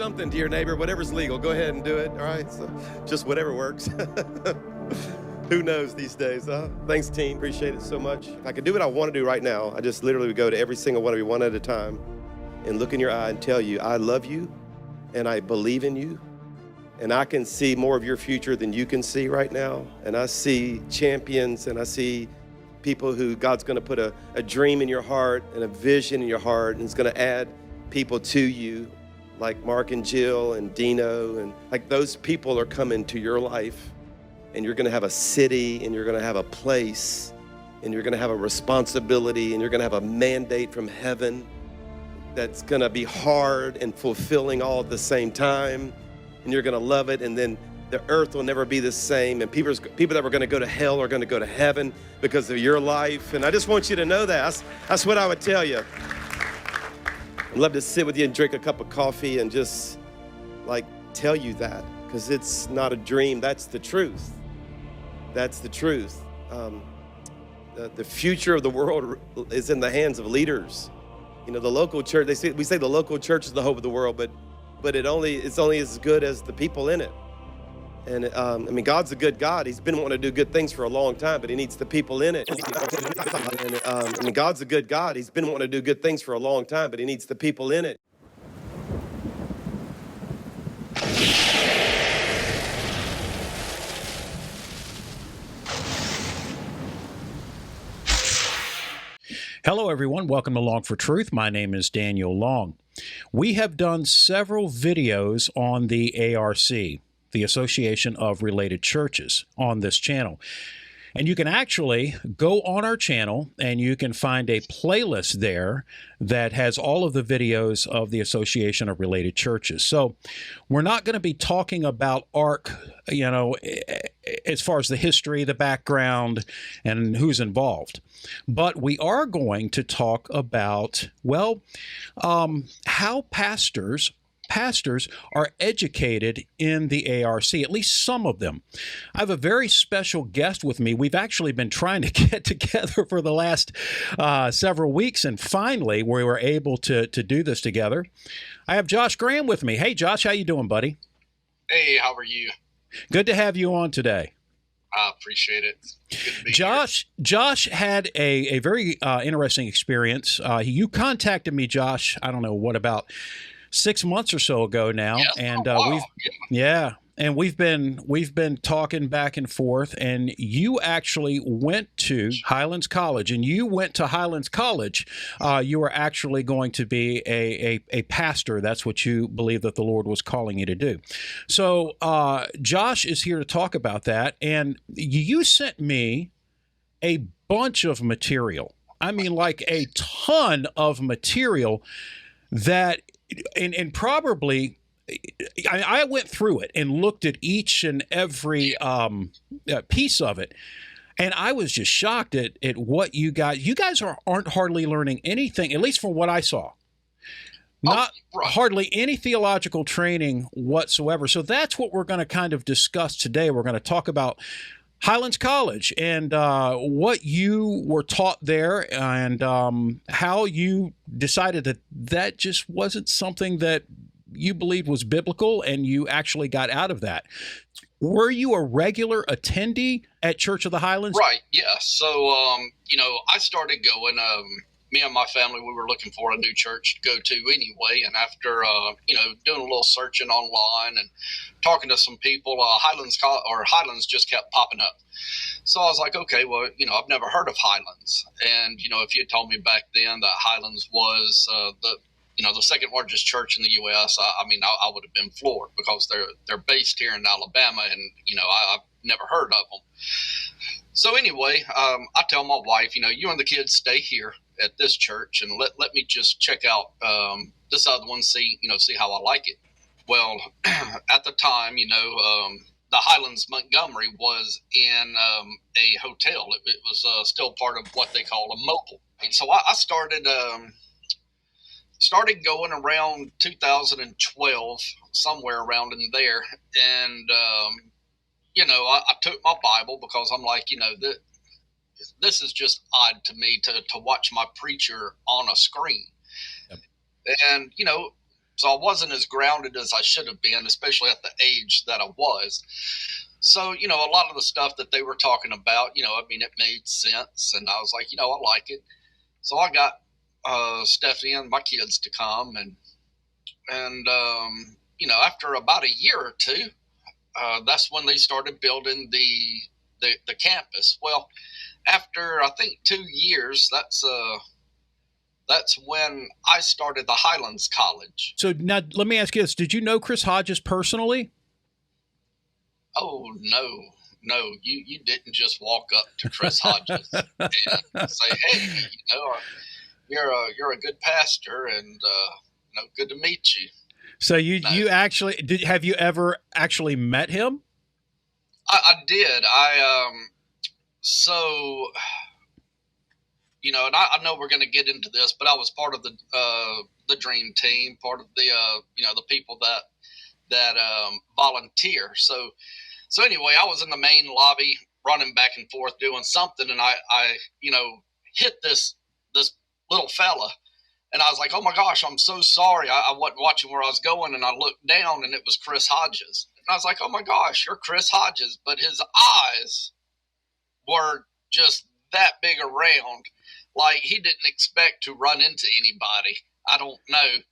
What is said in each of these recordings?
something to your neighbor, whatever's legal. Go ahead and do it, all right? So just whatever works. Who knows these days, huh? Thanks, team. Appreciate it so much. If I could do what I want to do right now, I just literally would go to every single one of you one at a time and look in your eye and tell you, I love you and I believe in you. And I can see more of your future than you can see right now. And I see champions and I see people who God's gonna put a dream in your heart and a vision in your heart, and it's gonna add people to you, like Mark and Jill and Dino, and like those people are coming to your life, and you're gonna have a city, and you're gonna have a place, and you're gonna have a responsibility, and you're gonna have a mandate from heaven that's gonna be hard and fulfilling all at the same time, and you're gonna love it, and then the earth will never be the same, and people that were gonna go to hell are gonna go to heaven because of your life. And I just want you to know that. That's what I would tell you. I'd love to sit with you and drink a cup of coffee and just like tell you that, because it's not a dream, that's the truth. That's the truth. The future of the world is in the hands of leaders. You know, the local church, we say the local church is the hope of the world, but it's only as good as the people in it. And I mean, God's a good God. He's been wanting to do good things for a long time, but he needs the people in it. And I mean, God's a good God. He's been wanting to do good things for a long time, but he needs the people in it. Hello, everyone. Welcome to Long for Truth. My name is Daniel Long. We have done several videos on the ARC, the Association of Related Churches, on this channel. And you can actually go on our channel and you can find a playlist there that has all of the videos of the Association of Related Churches. So we're not going to be talking about ARC, you know, as far as the history, the background, and who's involved. But we are going to talk about, well, how pastors are educated in the ARC, at least some of them. I have a very special guest with me. We've actually been trying to get together for the last several weeks, and finally we were able to do this together. I have Josh Graham with me. Hey, Josh, how you doing, buddy? Hey, how are you? Good to have you on today. I appreciate it. Good to be Josh had a very interesting experience. You contacted me, Josh, I don't know, what, about 6 months or so ago now, yes. and we've been talking back and forth. And you actually went to Highlands College, and you went to Highlands College. You were actually going to be a pastor. That's what you believe that the Lord was calling you to do. So Josh is here to talk about that. And you sent me a bunch of material. I mean, like a ton of material that. And probably, I went through it and looked at each and every piece of it, and I was just shocked at what you guys. You guys aren't hardly learning anything, at least from what I saw. Not hardly any theological training whatsoever. So that's what we're going to kind of discuss today. We're going to talk about Highlands College and what you were taught there, and how you decided that just wasn't something that you believed was biblical, and you actually got out of that. Were you a regular attendee at Church of the Highlands? Right, yeah. So, I started going, me and my family, we were looking for a new church to go to anyway. And after, doing a little searching online and talking to some people, Highlands just kept popping up. So I was like, okay, well, I've never heard of Highlands. And, if you had told me back then that Highlands was the second largest church in the U.S., I would have been floored, because they're based here in Alabama, and, I've never heard of them. So anyway, I tell my wife, you and the kids stay here at this church, and let me just check out this other one, see how I like it. Well, at the time, the Highlands Montgomery was in a hotel. It was still part of what they call a mobile. And so I started going around 2012, somewhere around in there, and I took my Bible, because I'm like, this is just odd to me to watch my preacher on a screen. Yep. And, So I wasn't as grounded as I should have been, especially at the age that I was. So, you know, a lot of the stuff that they were talking about, you know, I mean, it made sense. And I was like, you know, I like it. So I got Stephanie and my kids to come. And you know, after about a year or two, that's when they started building the campus. Well, after I think 2 years, that's when I started the Highlands College. So now let me ask you this. Did you know Chris Hodges personally? Oh, no, you didn't just walk up to Chris Hodges and say, hey, you know, you're a good pastor, and you know, good to meet you. So you actually did? Have you ever actually met him? I did. So, you know, and I know we're going to get into this, but I was part of the dream team, part of the you know, the people that volunteer. So anyway, I was in the main lobby running back and forth doing something, and I you know, hit this little fella, and I was like, oh my gosh, I'm so sorry. I wasn't watching where I was going, and I looked down, and it was Chris Hodges. And I was like, oh my gosh, you're Chris Hodges. But his eyes were just that big around, like he didn't expect to run into anybody. I don't know.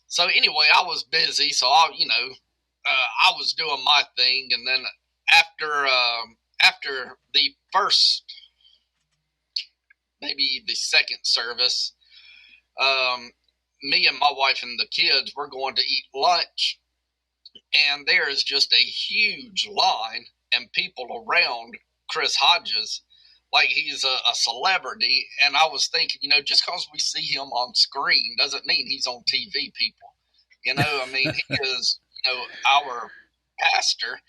So anyway, I was busy, so you know, I was doing my thing, and then after the first, maybe the second service, me and my wife and the kids were going to eat lunch, and there is just a huge line and people around Chris Hodges like he's a celebrity. And I was thinking, you know, just because we see him on screen doesn't mean he's on TV, people. You know, I mean, he is, you know, our pastor.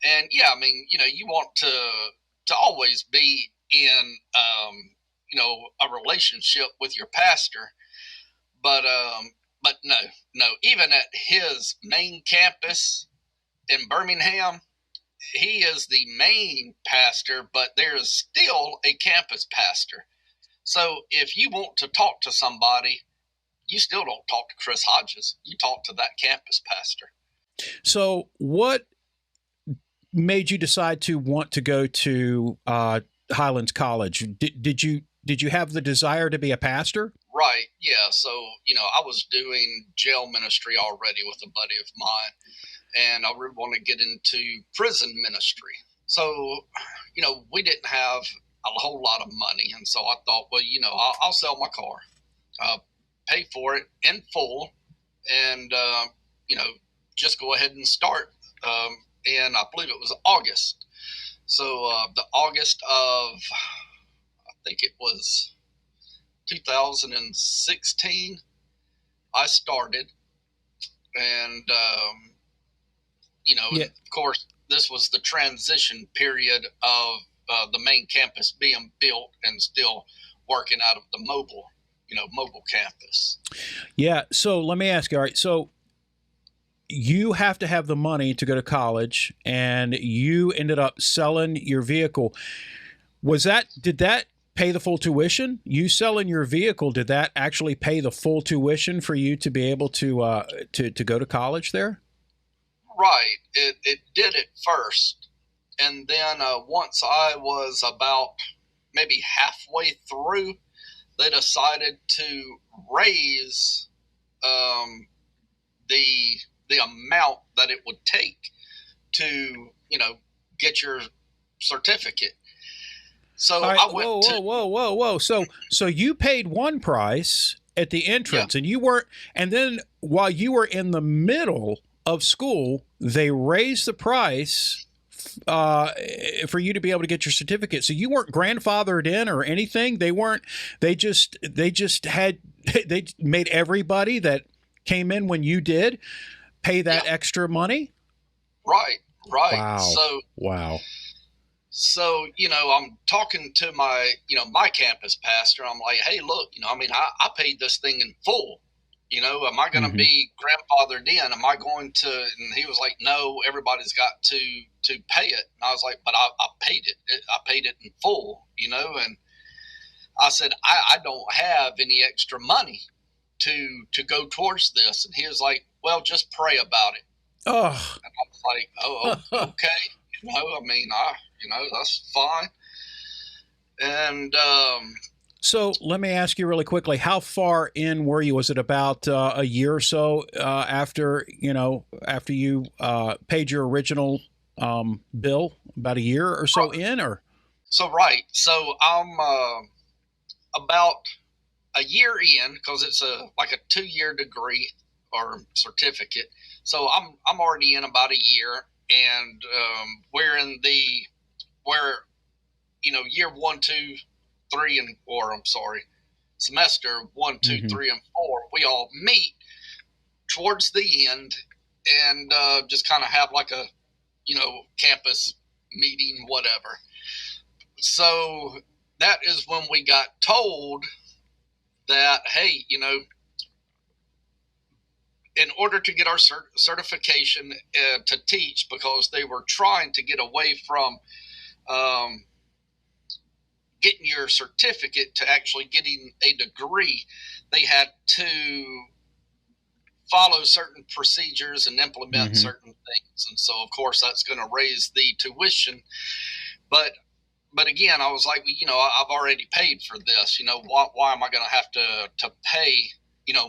And yeah, I mean, you know, you want to always be in, you know, a relationship with your pastor. But no, even at his main campus in Birmingham, he is the main pastor, but there is still a campus pastor. So if you want to talk to somebody, you still don't talk to Chris Hodges. You talk to that campus pastor. So what made you decide to want to go to Highlands College? Did you have the desire to be a pastor? Right. Yeah. So, you know, I was doing jail ministry already with a buddy of mine, and I really want to get into prison ministry. So, you know, we didn't have a whole lot of money. And so I thought, well, you know, I'll sell my car, pay for it in full, and, you know, just go ahead and start. And I believe it was August. So the August of, I think it was 2016, I started. And, you know, yeah. Of course, this was the transition period of the main campus being built and still working out of the mobile campus. Yeah. So let me ask you, all right, so you have to have the money to go to college, and you ended up selling your vehicle. Did that pay the full tuition? You selling your vehicle, did that actually pay the full tuition for you to be able to go to college there? Right. It did at first. And then once I was about maybe halfway through, they decided to raise the amount that it would take to, you know, get your certificate. So right, I went whoa. So you paid one price at the entrance, yeah. and then while you were in the middle of school, they raised the price for you to be able to get your certificate. So you weren't grandfathered in or anything. They just made everybody that came in when you did pay that extra money. Right. Wow. So, you know, I'm talking to my campus pastor. I'm like, hey, look, you know, I mean, I paid this thing in full. You know, am I going to be grandfathered in? Am I going to? And he was like, no, everybody's got to pay it. And I was like, but I paid it. I paid it in full, you know. And I said, I don't have any extra money to go towards this. And he was like, well, just pray about it. Oh, And I was like, oh, okay. I mean, that's fine. And so let me ask you really quickly, how far in were you? Was it about a year or so after you paid your original bill? About a year or so in, or? So right. So I'm about a year in, because it's like a 2-year degree or certificate. So I'm already in about a year, and we're in year 1, 2, 3, and 4. I'm sorry, semester 1, 2, 3, and 4. We all meet towards the end and just kind of have like a campus meeting, whatever. So that is when we got told that, hey, in order to get our certification to teach, because they were trying to get away from getting your certificate to actually getting a degree, they had to follow certain procedures and implement certain things. And so, of course, that's going to raise the tuition. But again, I was like, I've already paid for this. Why am I going to have to pay,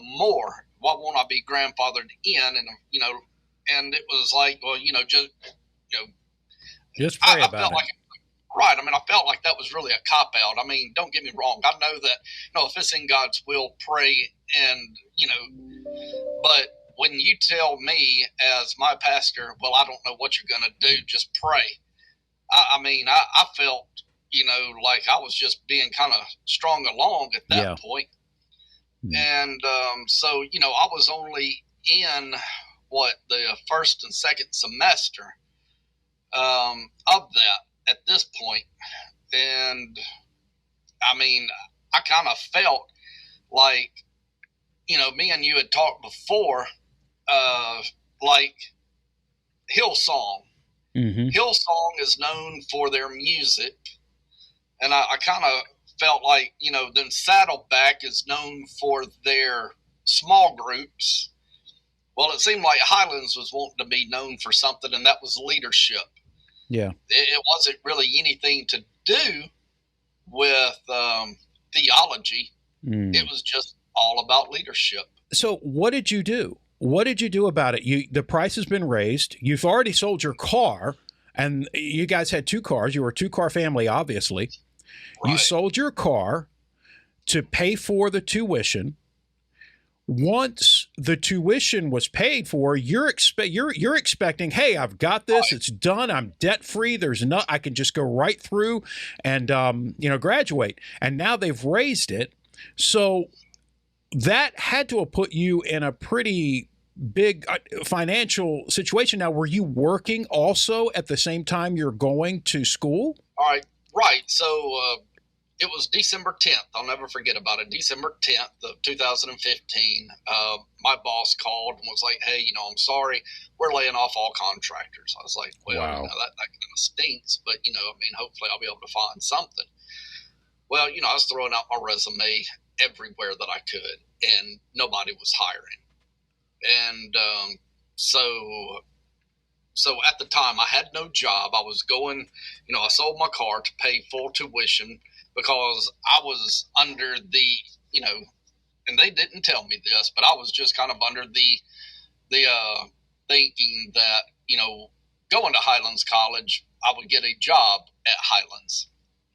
more? Why won't I be grandfathered in? And, and it was like, well, just pray about it. Right. I mean, I felt like that was really a cop-out. I mean, don't get me wrong. I know that, if it's in God's will, pray and, but when you tell me as my pastor, well, I don't know what you're going to do, just pray. I mean, I felt, like I was just being kind of strung along at that point. And so, I was only in the first and second semester of that at this point. And I mean, I kind of felt like, me and you had talked before, like Hillsong. Hillsong is known for their music. And I kind of felt like, then Saddleback is known for their small groups. Well, it seemed like Highlands was wanting to be known for something, and that was leadership. Yeah. It wasn't really anything to do with theology. It was just all about leadership. So what did you do? What did you do about it? The price has been raised. You've already sold your car, and you guys had 2 cars. You were a 2-car family, obviously. Right. You sold your car to pay for the tuition. Once the tuition was paid for, you're expecting, hey, I've got this. Right. It's done. I'm debt free. I can just go right through and graduate. And now they've raised it, so that had to have put you in a pretty big financial situation. Now, were you working also at the same time you're going to school? All right. Right. So it was December 10th. I'll never forget about it. December 10th of 2015. My boss called and was like, hey, I'm sorry. We're laying off all contractors. I was like, well, wow. That kind of stinks. But, hopefully I'll be able to find something. Well, I was throwing out my resume everywhere that I could, and nobody was hiring. And so at the time I had no job. I was going, I sold my car to pay full tuition because I was under the, and they didn't tell me this, but I was just kind of under the thinking that, going to Highlands College, I would get a job at Highlands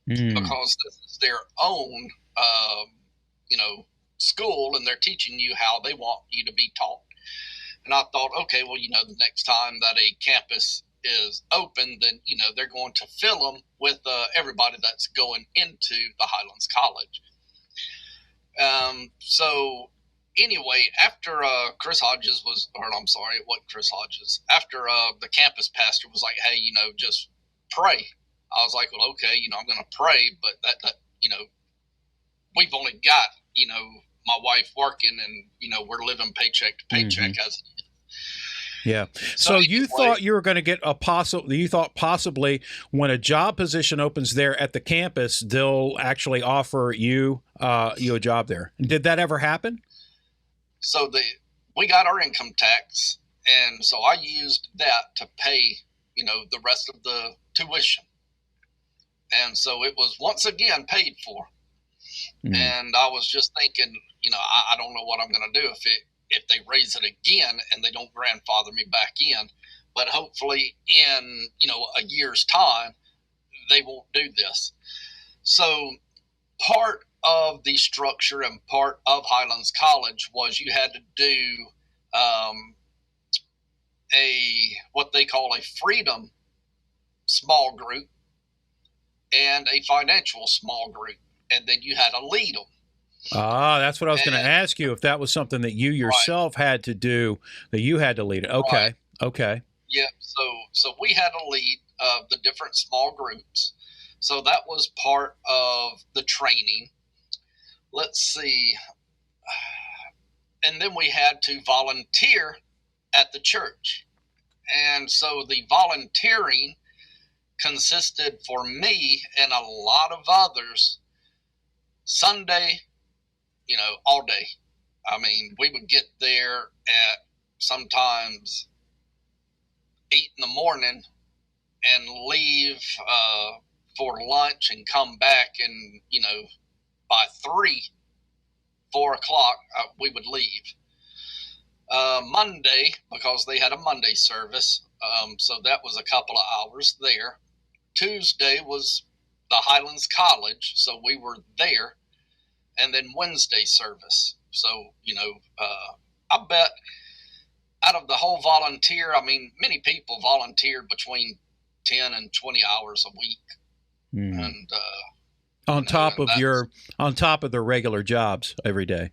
because this is their own, school, and they're teaching you how they want you to be taught. And I thought, okay, well, the next time that a campus is open, then, they're going to fill them with everybody that's going into the Highlands College. So anyway, after Chris Hodges it wasn't Chris Hodges. After the campus pastor was like, hey, just pray. I was like, well, okay, I'm going to pray, but that we've only got, my wife working, and, we're living paycheck to paycheck as it is. Yeah. So you thought you were going to get you thought possibly when a job position opens there at the campus, they'll actually offer you a job there. Did that ever happen? So we got our income tax, and so I used that to pay, the rest of the tuition. And so it was once again paid for. And I was just thinking, I don't know what I'm going to do if they raise it again and they don't grandfather me back in. But hopefully in, a year's time, they won't do this. So part of the structure and part of Highlands College was you had to do what they call a freedom small group and a financial small group, and then you had to lead them. That's what I was going to ask you, if that was something that you yourself had to do, that you had to lead it. Okay. Right. Okay. Yeah. So we had to lead the different small groups. So that was part of the training. Let's see. And then we had to volunteer at the church. And so the volunteering consisted for me and a lot of others Sunday, all day. I mean, we would get there at sometimes 8 in the morning and leave for lunch and come back, and by 4 o'clock we would leave. Monday, because they had a Monday service, so that was a couple of hours there. Tuesday was the Highlands College, so we were there, and then Wednesday service. So I bet out of the whole volunteer, I mean, many people volunteered between 10 and 20 hours a week. And on top of their regular jobs every day.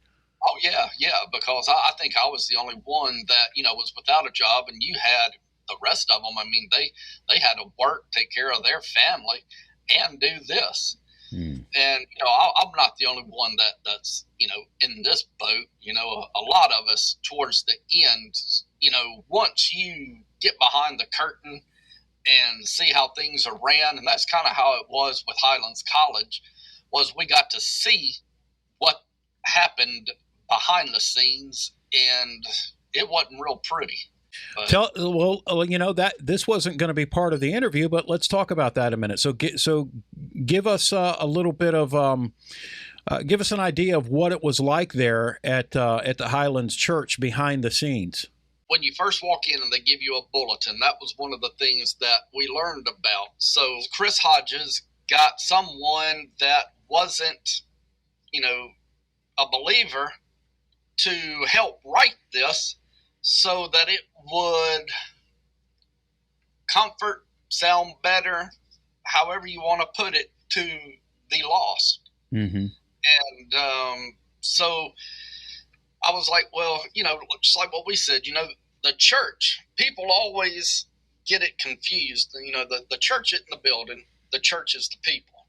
Oh yeah, because I think I was the only one that was without a job, and you had the rest of them. I mean, they had to work, take care of their family, and do this. And I'm not the only one that's in this boat. A lot of us towards the end, once you get behind the curtain and see how things are ran, and that's kind of how it was with Highlands College, was we got to see what happened behind the scenes, and it wasn't real pretty. But, that this wasn't going to be part of the interview, but let's talk about that a minute. So give us a little bit of give us an idea of what it was like there at the Highlands Church behind the scenes. When you first walk in and they give you a bulletin, that was one of the things that we learned about. So Chris Hodges got someone that wasn't, a believer to help write this so that it would comfort, sound better, however you want to put it, to the lost. And so I was like, well, just like what we said, the church, people always get it confused. The church isn't the building, the church is the people.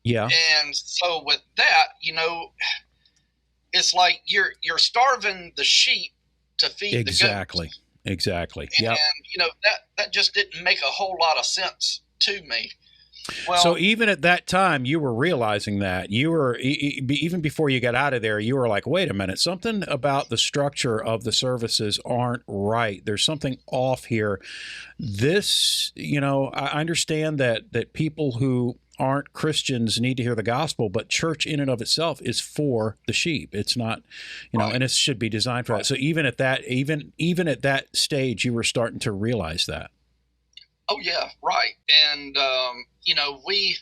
Yeah. And so with that, it's like you're starving the sheep to feed the goats. Exactly. Yeah. And that just didn't make a whole lot of sense to me. Well, so even at that time, you were realizing that you were, even before you got out of there, you were like, wait a minute, something about the structure of the services aren't right. There's something off here. This, I understand that people who aren't Christians need to hear the gospel, but church in and of itself is for the sheep. It's not, right. And it should be designed for that. So even at that, even at that stage, you were starting to realize that. Oh yeah, right. And we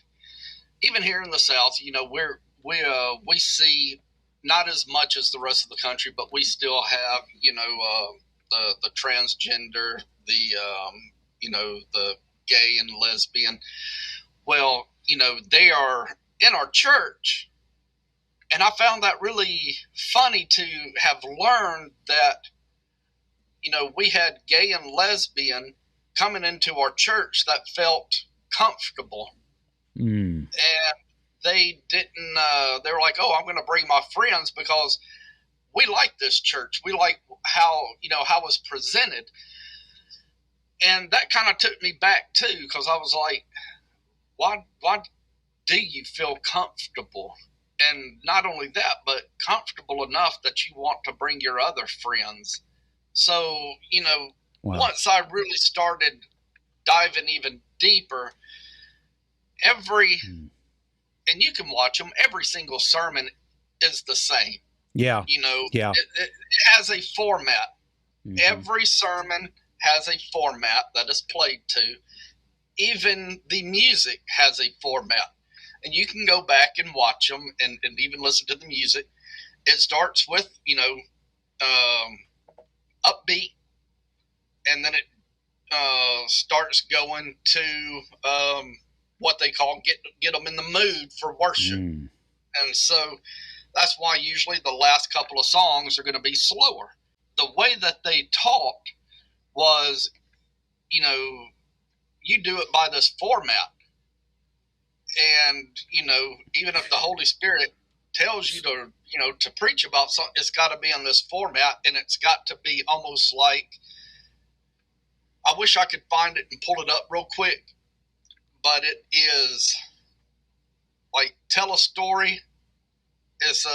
even here in the South, we see not as much as the rest of the country, but we still have the transgender, the gay and lesbian. Well, they are in our church, and I found that really funny to have learned that we had gay and lesbian coming into our church that felt comfortable. And they didn't, they were like, oh, I'm going to bring my friends because we like this church. We like how it's presented. And that kind of took me back too, because I was like, why do you feel comfortable? And not only that, but comfortable enough that you want to bring your other friends. So, Wow. once I really started diving even deeper, and you can watch them, every single sermon is the same. Yeah. Yeah. It has a format. Every sermon has a format that is played to. Even the music has a format. And you can go back and watch them and even listen to the music. It starts with, upbeat, and then it starts going to what they call get them in the mood for worship. And so that's why usually the last couple of songs are going to be slower. The way that they taught was, you do it by this format. And, even if the Holy Spirit tells you to preach about something, it's got to be in this format, and it's got to be almost like, I wish I could find it and pull it up real quick, but it is like, tell a story. It's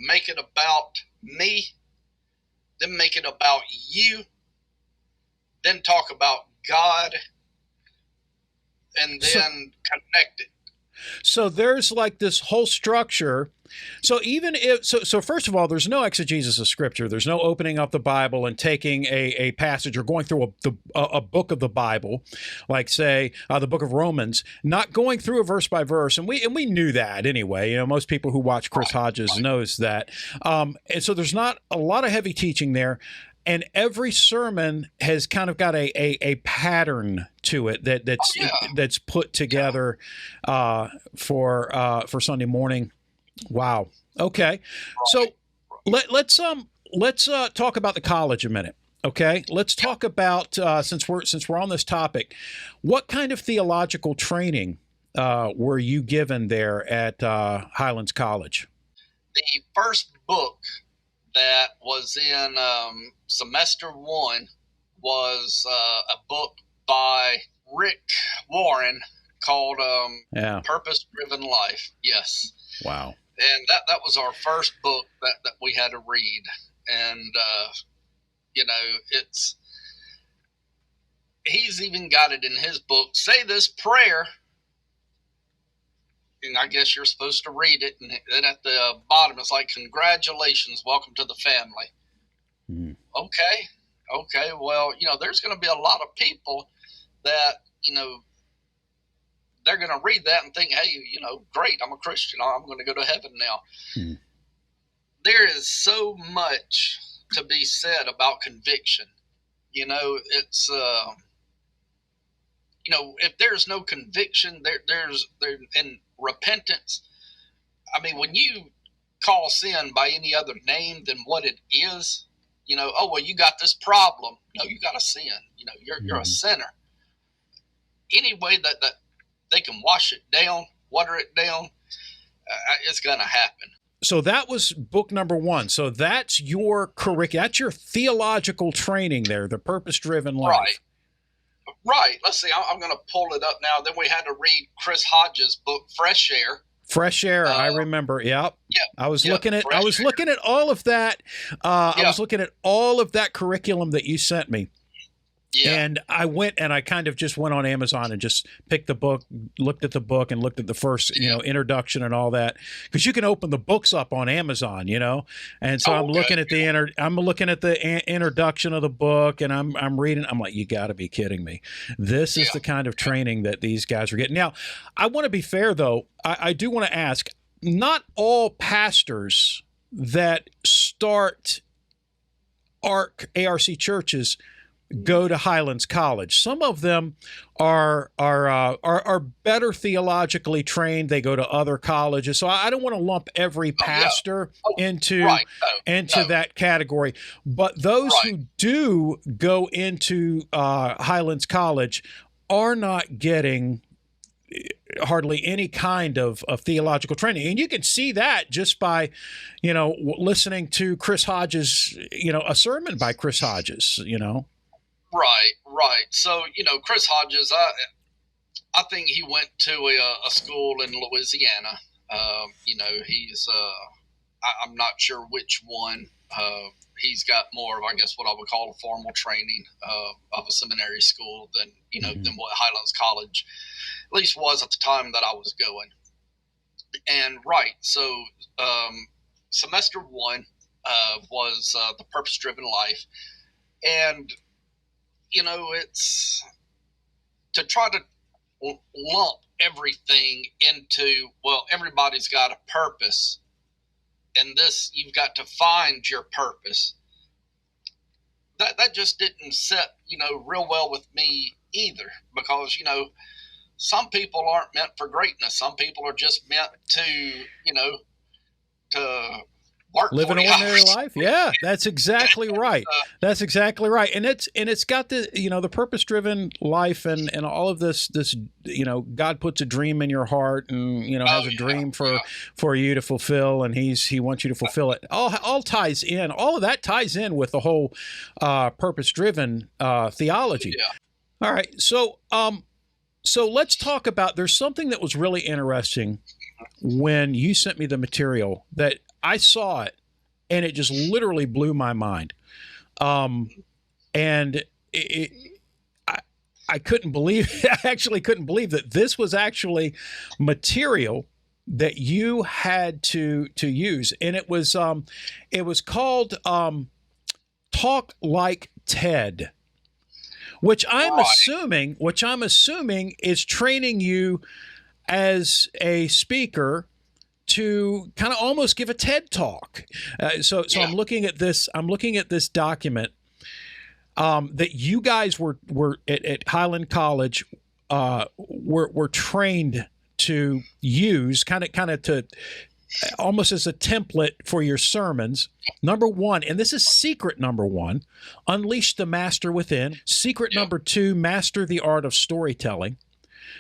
make it about me, then make it about you, then talk about God, and then connect it. So there's like this whole structure. So even if so first of all, there's no exegesis of Scripture. There's no opening up the Bible and taking a passage or going through a book of the Bible, like say the book of Romans, not going through a verse by verse. And we knew that anyway. Most people who watch Chris Hodges knows that. And so there's not a lot of heavy teaching there. And every sermon has kind of got a pattern to it that's put together for Sunday morning. Wow. Okay. So let's talk about the college a minute. Okay. Let's talk about since we're on this topic, what kind of theological training were you given there at Highlands College? The first book that was in semester 1 was a book by Rick Warren called Purpose Driven Life. Yes. Wow. And that was our first book that we had to read. And, he's even got it in his book. Say this prayer. And I guess you're supposed to read it. And then at the bottom, it's like, congratulations, welcome to the family. Okay. Well, there's going to be a lot of people that, they're going to read that and think, hey, great, I'm a Christian. I'm going to go to heaven now. There is so much to be said about conviction. It's, if there's no conviction, there's in repentance. I mean, when you call sin by any other name than what it is, oh, well, you got this problem. No, you got a sin. You're a sinner. Any way that they can wash it down, water it down, it's going to happen. So that was book number 1. So that's your curriculum. That's your theological training there, the purpose-driven life. Right. Let's see. I'm going to pull it up now. Then we had to read Chris Hodges' book, Fresh Air. Fresh Air, I remember. Yep. I was looking at I was looking at all of that. I was looking at all of that curriculum that you sent me. Yeah. And I went and I kind of just went on Amazon and just picked the book, looked at the book and looked at the first, introduction and all that, because you can open the books up on Amazon, And so I'm looking at the introduction of the book and I'm reading. I'm like, you got to be kidding me. This is the kind of training that these guys are getting. Now, I want to be fair though. I do want to ask, not all pastors that start ARC churches go to Highlands College. Some of them are better theologically trained. They go to other colleges. So I don't want to lump every pastor into that category. But those who do go into Highlands College are not getting hardly any kind of theological training. And you can see that just by, listening to Chris Hodges, a sermon by Chris Hodges, Right. So, Chris Hodges, I think he went to a school in Louisiana. He's I'm not sure which one. He's got more of, I guess, what I would call a formal training of a seminary school than what Highlands College at least was at the time that I was going. And so semester one was the purpose-driven life, and it's to try to lump everything into, well, everybody's got a purpose, and this, you've got to find your purpose. That just didn't set real well with me either, because some people aren't meant for greatness. Some people are just meant to to work, live an ordinary life. Yeah, that's exactly right. That's exactly right. And it's got the the purpose-driven life and all of this God puts a dream in your heart and has a dream for you to fulfill, and he wants you to fulfill it. All ties in. All of that ties in with the whole purpose-driven theology. Yeah. All right. So let's talk about, there's something that was really interesting when you sent me the material that I saw it, and it just literally blew my mind. And I couldn't believe, I actually couldn't believe that this was actually material that you had to use. And it was called Talk Like Ted, which I'm assuming is training you as a speaker to kind of almost give a TED talk. So I'm looking at this document that you guys were at Highland College were trained to use, kind of to almost as a template for your sermons. Number one, and this is secret number one, unleash the master within. Secret number two, master the art of storytelling.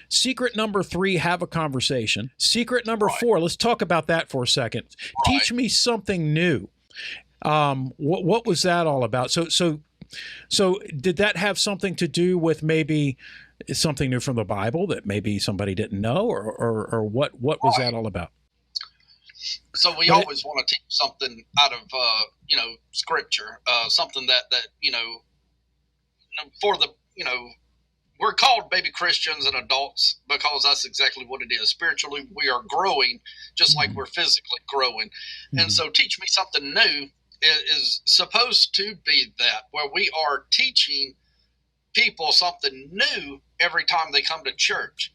Secret number three, have a conversation. Secret number four, let's talk about that for a second. Teach me something new. What was that all about? So did that have something to do with maybe something new from the Bible that maybe somebody didn't know, or what was that all about? So we always want to teach something out of Scripture, something that for the we're called baby Christians and adults because that's exactly what it is. Spiritually, we are growing just like we're physically growing. And so teach me something new is supposed to be that, where we are teaching people something new every time they come to church.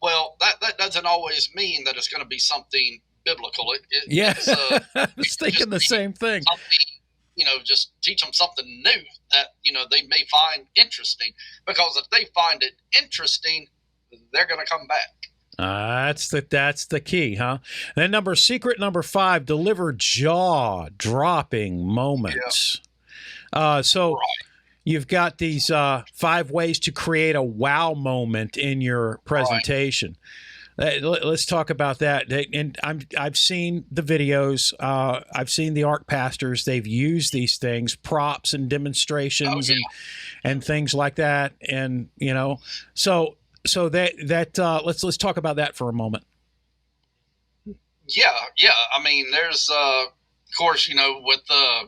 Well, that doesn't always mean that it's going to be something biblical. I was thinking the same thing. Just teach them something new that they may find interesting, because if they find it interesting, they're going to come back. That's the key, huh? Then secret number five, deliver jaw-dropping moments. You've got these 5 ways to create a wow moment in your presentation. Let's talk about that. And I've seen the videos. I've seen the ARC pastors. They've used these things, props and demonstrations and things like that. And so let's talk about that for a moment. Yeah. I mean, there's of course, with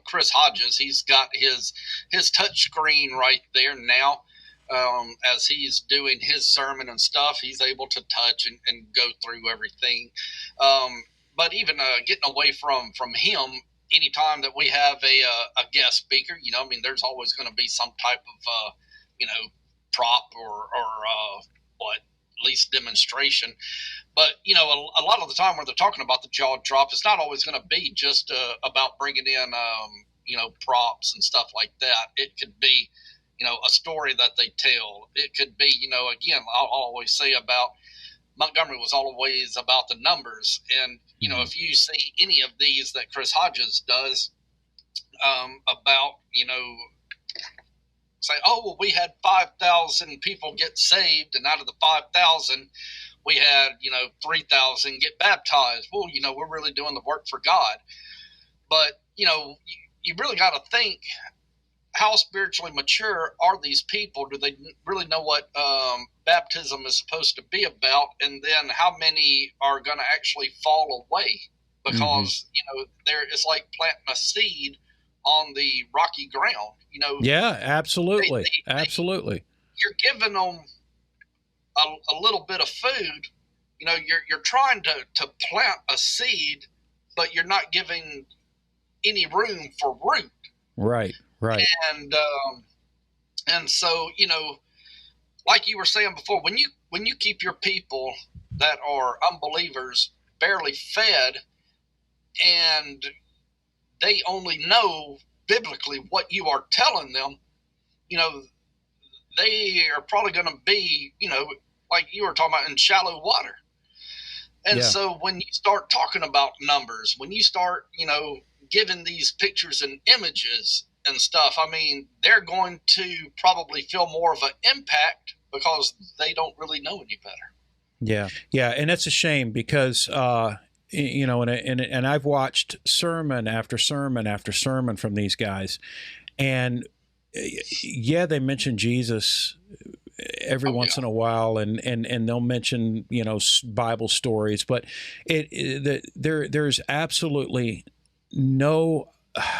Chris Hodges, he's got his touch screen right there now. As he's doing his sermon and stuff, he's able to touch and go through everything. But even getting away from him, anytime that we have a guest speaker, there's always going to be some type of, prop or at least demonstration. But, a lot of the time when they're talking about the jaw drop, it's not always going to be just about bringing in, props and stuff like that. It could be, a story that they tell. It could be, again, I'll always say about Montgomery was always about the numbers. And, if you see any of these that Chris Hodges does about, say, oh, well, we had 5,000 people get saved, and out of the 5,000, we had, 3,000 get baptized. Well, we're really doing the work for God. But, you really got to think, how spiritually mature are these people? Do they really know what baptism is supposed to be about? And then how many are going to actually fall away? Because, it's like planting a seed on the rocky ground. Yeah, absolutely. Absolutely. You're giving them a little bit of food. You're trying to plant a seed, but you're not giving any room for root. Right. And so, like you were saying before, when you keep your people that are unbelievers barely fed, and they only know biblically what you are telling them, they are probably going to be, like you were talking about, in shallow water. And so when you start talking about numbers, when you start, giving these pictures and images and stuff, I mean, they're going to probably feel more of an impact because they don't really know any better. Yeah. And it's a shame because, and I've watched sermon after sermon after sermon from these guys. And they mention Jesus every once in a while, and they'll mention, Bible stories, but there's absolutely no,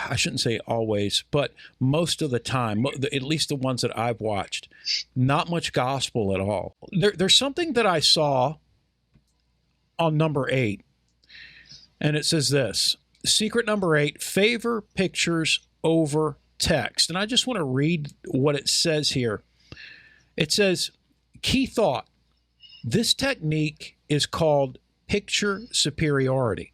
I shouldn't say always, but most of the time, at least the ones that I've watched, not much gospel at all. There's something that I saw on number 8, and it says this: secret number 8, favor pictures over text. And I just want to read what it says here. It says, key thought, this technique is called picture superiority.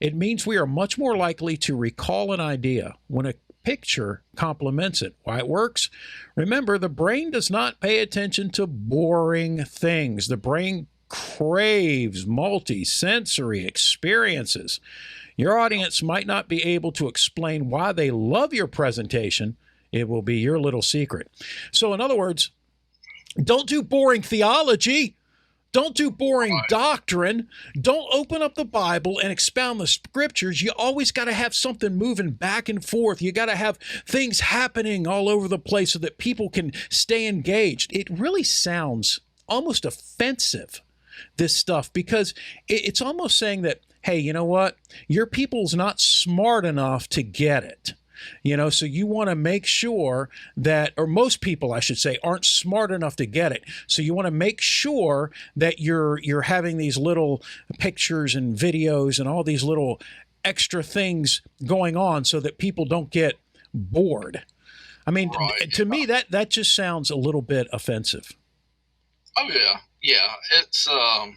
It means we are much more likely to recall an idea when a picture complements it. Why it works? Remember, the brain does not pay attention to boring things. The brain craves multi-sensory experiences. Your audience might not be able to explain why they love your presentation. It will be your little secret. So in other words, don't do boring theology. Don't do boring doctrine. Don't open up the Bible and expound the scriptures. You always got to have something moving back and forth. You got to have things happening all over the place so that people can stay engaged. It really sounds almost offensive, this stuff, because it's almost saying that, hey, you know what? Your people's not smart enough to get it. So you want to make sure that, or most people, I should say, aren't smart enough to get it. So you want to make sure that you're having these little pictures and videos and all these little extra things going on so that people don't get bored. I mean, to me, that just sounds a little bit offensive. Oh, yeah. It's, I'll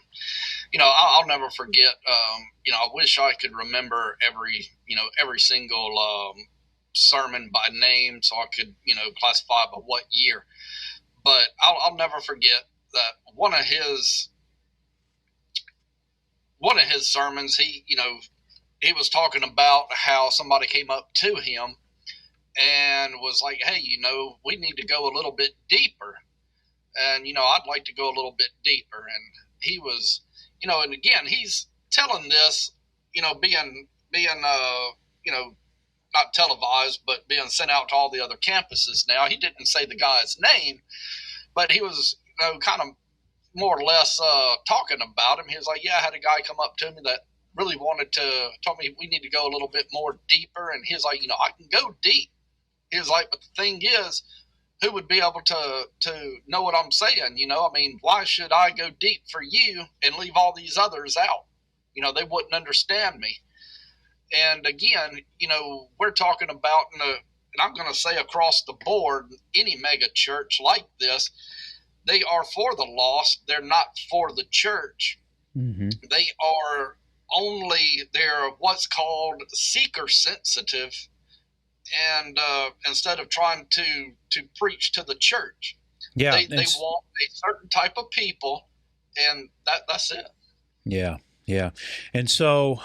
never forget, I wish I could remember every single sermon by name so I could, classify by what year. But I'll never forget that one of his sermons, he was talking about how somebody came up to him and was like, hey, we need to go a little bit deeper. And, I'd like to go a little bit deeper. And he was, and again, he's telling this, being not televised, but being sent out to all the other campuses now. He didn't say the guy's name, but he was, kind of more or less talking about him. He was like, yeah, I had a guy come up to me that really told me we need to go a little bit more deeper. And he was like, I can go deep. He was like, but the thing is, who would be able to know what I'm saying? I mean, why should I go deep for you and leave all these others out? They wouldn't understand me. And again, we're talking about, and I'm going to say across the board, any mega church like this, they are for the lost. They're not for the church. Mm-hmm. They're what's called seeker sensitive. And instead of trying to preach to the church, they want a certain type of people, and that's it. Yeah. And so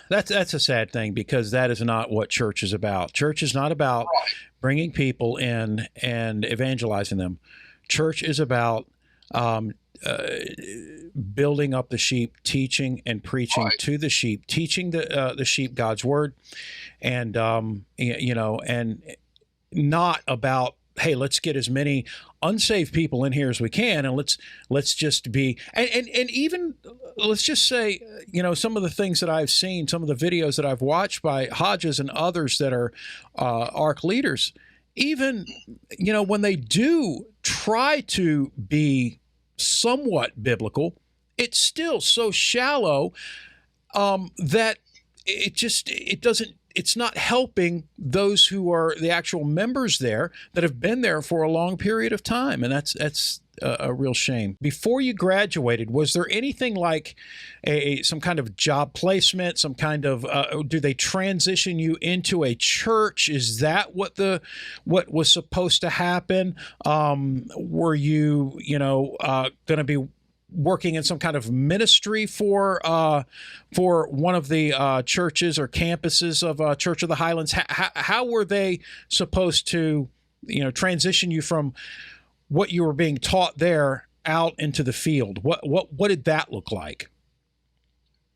that's a sad thing, because that is not what church is about. Church is not about bringing people in and evangelizing them. Church is about building up the sheep, teaching and preaching to the sheep, teaching the sheep God's word, and and not about, hey, let's get as many unsaved people in here as we can, and let's just be and even let's just say, some of the things that I've seen, some of the videos that I've watched by Hodges and others that are ARC leaders, even when they do try to be somewhat biblical, it's still so shallow that it's not helping those who are the actual members there that have been there for a long period of time. And that's a real shame. Before you graduated, was there anything like some kind of job placement, some kind of, do they transition you into a church? Is that what was supposed to happen? Were you, going to be working in some kind of ministry for one of the churches or campuses of Church of the Highlands? How were they supposed to, transition you from what you were being taught there out into the field? What did that look like?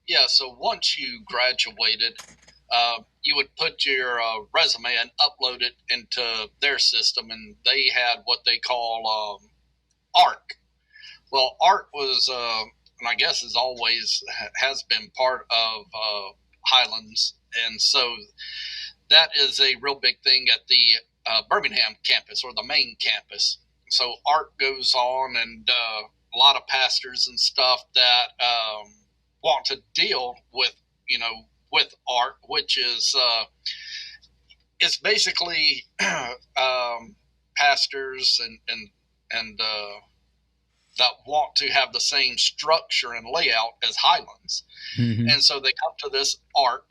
Yeah, so once you graduated, you would put your resume and upload it into their system, and they had what they call ARC. Well, ARC was, and I guess has been part of Highlands, and so that is a real big thing at the Birmingham campus, or the main campus. So ARC goes on, and a lot of pastors and stuff that want to deal with, with ARC, which is it's basically pastors and that want to have the same structure and layout as Highlands. Mm-hmm. And so they come to this ARC.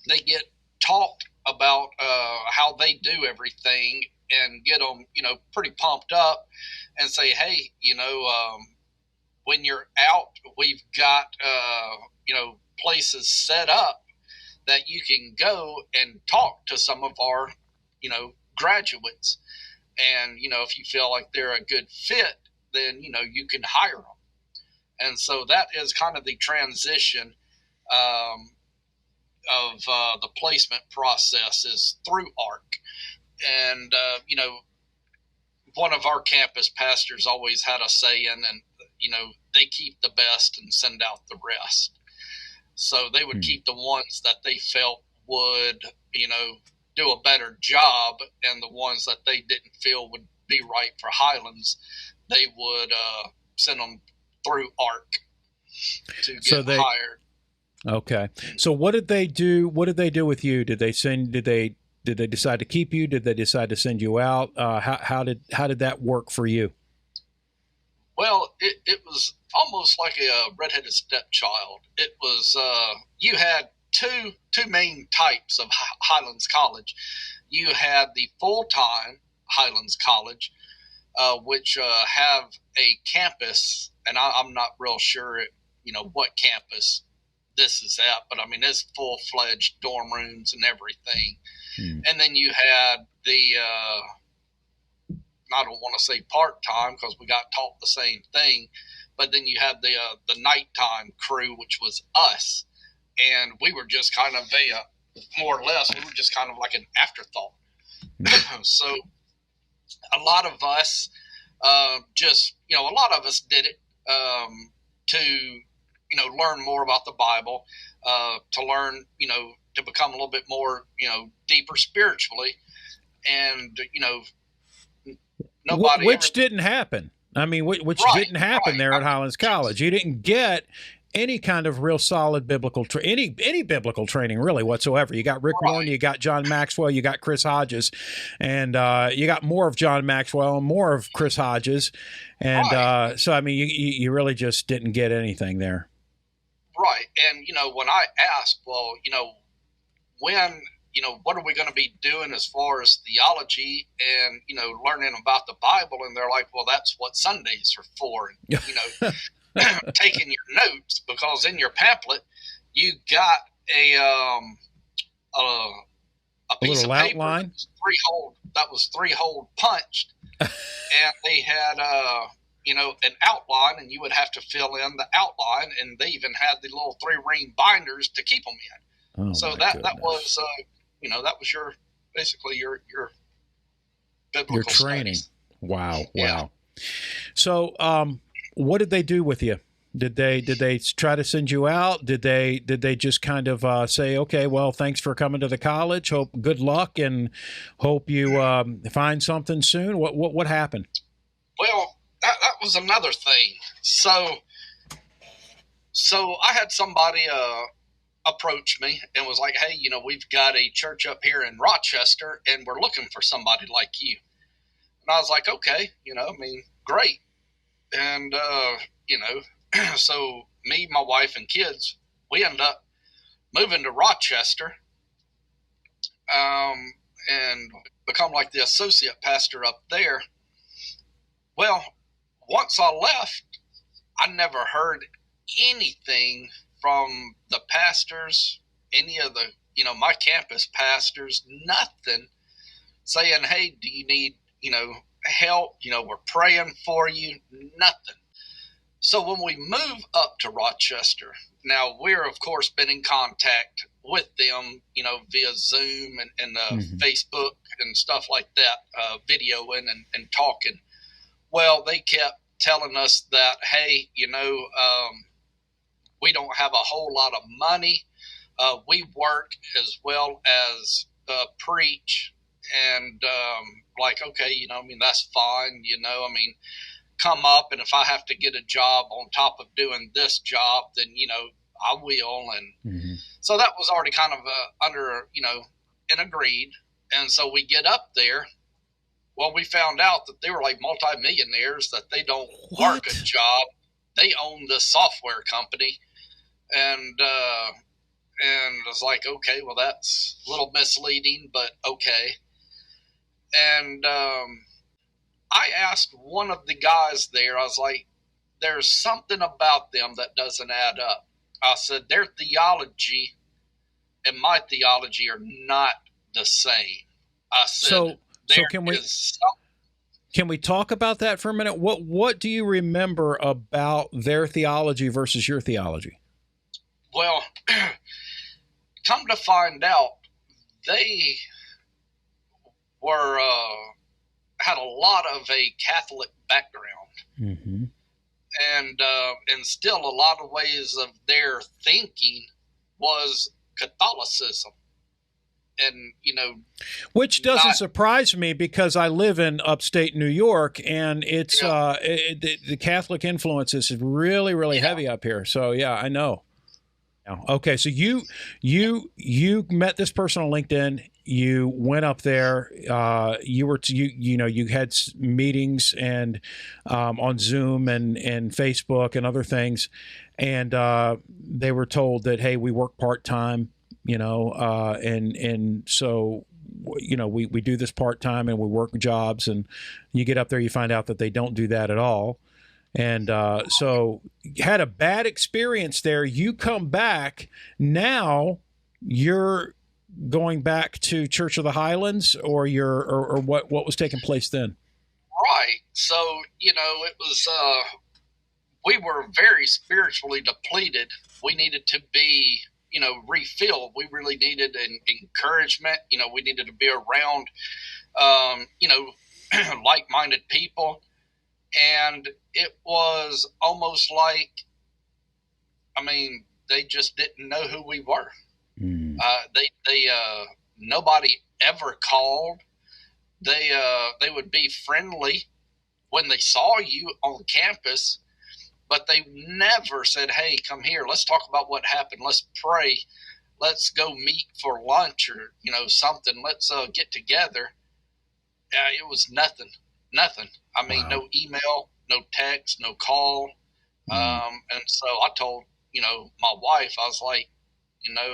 They get taught about how they do everything and get them, pretty pumped up and say, hey, when you're out, we've got, places set up that you can go and talk to some of our, graduates. And, if you feel like they're a good fit, then, you can hire them. And so that is kind of the transition of the placement process is through ARC. And, one of our campus pastors always had a saying, and, they keep the best and send out the rest. So they would keep the ones that they felt would, do a better job, and the ones that they didn't feel would be right for Highlands, they would send them through ARC to get hired. Okay. So what did they do? What did they do with you? Did they decide to keep you? Did they decide to send you out? How did that work for you? Well, it was almost like a redheaded stepchild. It was you had two main types of Highlands College. You had the full-time Highlands College, which have a campus, and I'm not real sure, what campus this is at, but I mean, it's full-fledged dorm rooms and everything. And then you had the, I don't want to say part-time because we got taught the same thing, but then you had the nighttime crew, which was us. And we were just kind of more or less, we were just kind of like an afterthought. So a lot of us a lot of us did it to, learn more about the Bible, to learn, to become a little bit more, deeper spiritually. And, nobody which didn't happen. I mean, which didn't happen there at Highlands College. You didn't get any kind of real solid biblical any biblical training really whatsoever. You got Rick Warren, you got John Maxwell, you got Chris Hodges, and you got more of John Maxwell and more of Chris Hodges, and so I mean, you really just didn't get anything there. Right, and when I asked, well, when what are we going to be doing as far as theology and learning about the Bible, and they're like, well, that's what Sundays are for, and, taking your notes, because in your pamphlet you got a piece of paper outline that was three-hole punched, and they had an outline, and you would have to fill in the outline, and they even had the little 3-ring binders to keep them in. So that was that was your basically your biblical Your training. studies. Wow. Yeah. So, what did they do with you? Did they try to send you out? Did they just kind of say, okay, well, thanks for coming to the college. Hope good luck and hope you find something soon. What happened? Well, that was another thing. So I had somebody approach me and was like, hey, we've got a church up here in Rochester and we're looking for somebody like you. And I was like, okay, great. And, so me, my wife, and kids, we ended up moving to Rochester and become like the associate pastor up there. Well, once I left, I never heard anything from the pastors, any of the, my campus pastors, nothing saying, hey, do you need, help? We're praying for you, nothing. So when we move up to Rochester, now we're, of course, been in contact with them, via Zoom and Facebook and stuff like that, videoing and talking. Well, they kept telling us that, hey, we don't have a whole lot of money. We work as well as preach. And okay, that's fine. Come up. And if I have to get a job on top of doing this job, then, I will. And so that was already kind of under, and agreed. And so we get up there. Well, we found out that they were like multimillionaires, that they don't work a job. They own the software company. And I was like, okay, well, that's a little misleading, but okay. And I asked one of the guys there, I was like, there's something about them that doesn't add up. I said, their theology and my theology are not the same. I said, so can we talk about that for a minute? What do you remember about their theology versus your theology? Well, come to find out, they were had a lot of a Catholic background, and still a lot of ways of their thinking was Catholicism, and which doesn't surprise me because I live in upstate New York, and it's the Catholic influence is really, really heavy up here. So yeah, I know. Okay, so you met this person on LinkedIn. You went up there. You had meetings and on Zoom and Facebook and other things, and they were told that, hey, we work part time. And so we do this part time and we work jobs, and you get up there, you find out that they don't do that at all. And so you had a bad experience there. You come back. Now you're going back to Church of the Highlands, or what was taking place then? Right. So, it was, we were very spiritually depleted. We needed to be, refilled. We really needed an encouragement. We needed to be around, like-minded people. And it was almost like, they just didn't know who we were. Nobody ever called. They would be friendly when they saw you on campus, but they never said, hey, come here. Let's talk about what happened. Let's pray. Let's go meet for lunch or, something. Let's get together. It was nothing. Wow. No email, no text, no call. And so I told, my wife, I was like,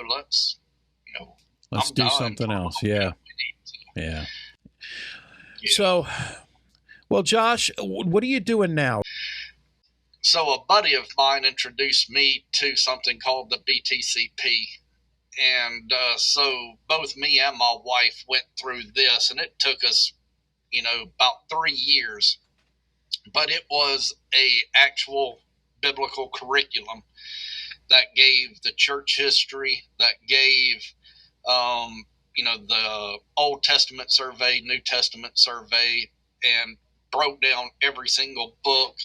let's do something else. Yeah. So, well, Josh, what are you doing now? So a buddy of mine introduced me to something called the BTCP. And so both me and my wife went through this, and it took us, about 3 years. But it was a actual biblical curriculum that gave the church history, that gave the Old Testament survey, New Testament survey, and broke down every single book.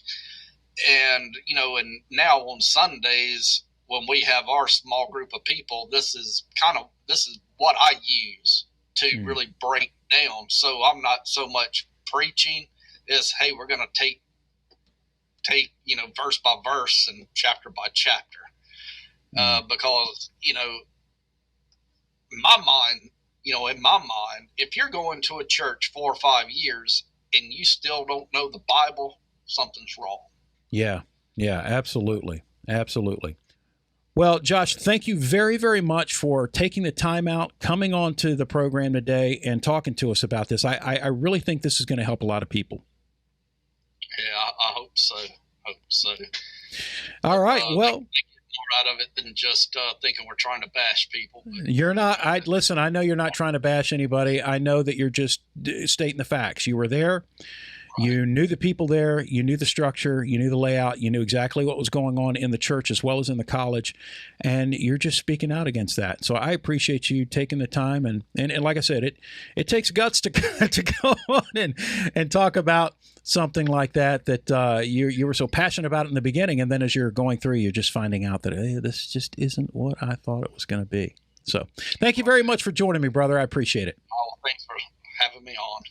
And, and now on Sundays, when we have our small group of people, this is what I use to really break down. So I'm not so much preaching as, hey, we're going to take, verse by verse and chapter by chapter. Because, in my mind, if you're going to a church 4 or 5 years and you still don't know the Bible, something's wrong. Yeah, absolutely. Absolutely. Well, Josh, thank you very, very much for taking the time out, coming on to the program today and talking to us about this. I really think this is going to help a lot of people. Yeah, I hope so. All right. Well, more out of it than just thinking we're trying to bash people. You're not. Listen, I know you're not trying to bash anybody. I know that you're just stating the facts. You were there. You knew the people there, you knew the structure, you knew the layout, you knew exactly what was going on in the church as well as in the college, and you're just speaking out against that. So I appreciate you taking the time, and like I said, it takes guts to go on and talk about something like that you were so passionate about it in the beginning, and then as you're going through, you're just finding out that, hey, this just isn't what I thought it was going to be. So thank you very much for joining me, brother. I appreciate it. Oh, thanks for having me on.